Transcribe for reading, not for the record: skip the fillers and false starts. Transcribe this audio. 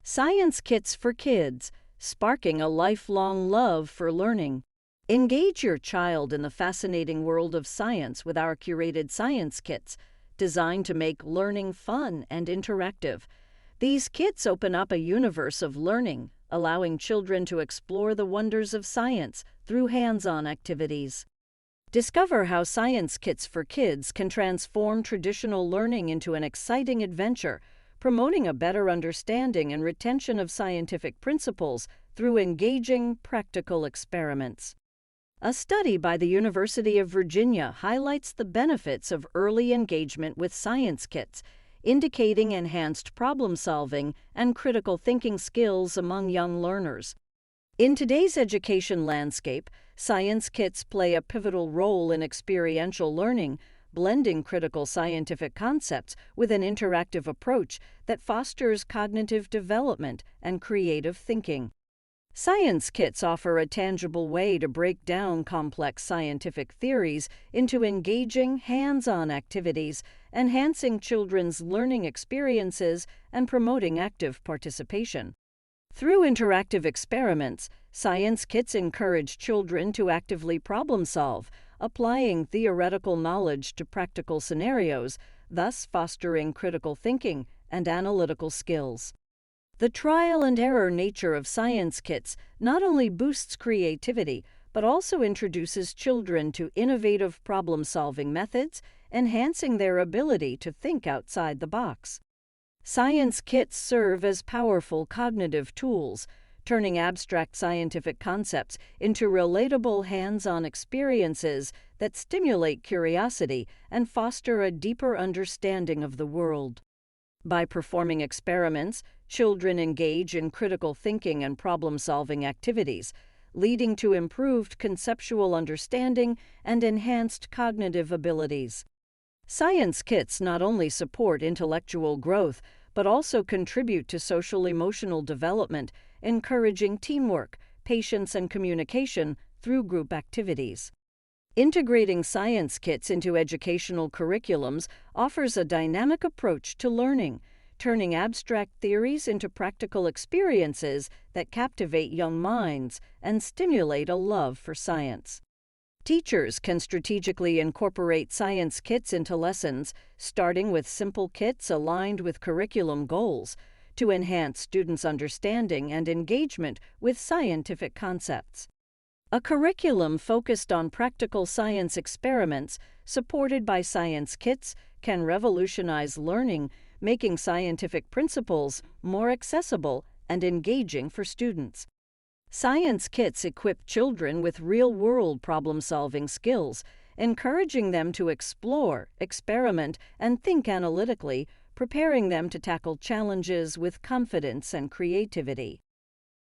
Science kits for kids, sparking a lifelong love for learning. Engage your child in the fascinating world of science with our curated science kits, designed to make learning fun and interactive. These kits open up a universe of learning, allowing children to explore the wonders of science through hands-on activities. Discover how science kits for kids can transform traditional learning into an exciting adventure, promoting a better understanding and retention of scientific principles through engaging, practical experiments. A study by the University of Virginia highlights the benefits of early engagement with science kits, indicating enhanced problem-solving and critical thinking skills among young learners. In today's education landscape, science kits play a pivotal role in experiential learning, blending critical scientific concepts with an interactive approach that fosters cognitive development and creative thinking. Science kits offer a tangible way to break down complex scientific theories into engaging, hands-on activities, enhancing children's learning experiences and promoting active participation. Through interactive experiments, science kits encourage children to actively problem-solve, applying theoretical knowledge to practical scenarios, thus fostering critical thinking and analytical skills. The trial-and-error nature of science kits not only boosts creativity, but also introduces children to innovative problem-solving methods, enhancing their ability to think outside the box. Science kits serve as powerful cognitive tools, turning abstract scientific concepts into relatable hands-on experiences that stimulate curiosity and foster a deeper understanding of the world. By performing experiments, children engage in critical thinking and problem-solving activities, leading to improved conceptual understanding and enhanced cognitive abilities. Science kits not only support intellectual growth, but also contribute to social-emotional development, encouraging teamwork, patience, and communication through group activities. Integrating science kits into educational curriculums offers a dynamic approach to learning, turning abstract theories into practical experiences that captivate young minds and stimulate a love for science. Teachers can strategically incorporate science kits into lessons, starting with simple kits aligned with curriculum goals, to enhance students' understanding and engagement with scientific concepts. A curriculum focused on practical science experiments, supported by science kits, can revolutionize learning, making scientific principles more accessible and engaging for students. Science kits equip children with real-world problem-solving skills, encouraging them to explore, experiment, and think analytically, preparing them to tackle challenges with confidence and creativity.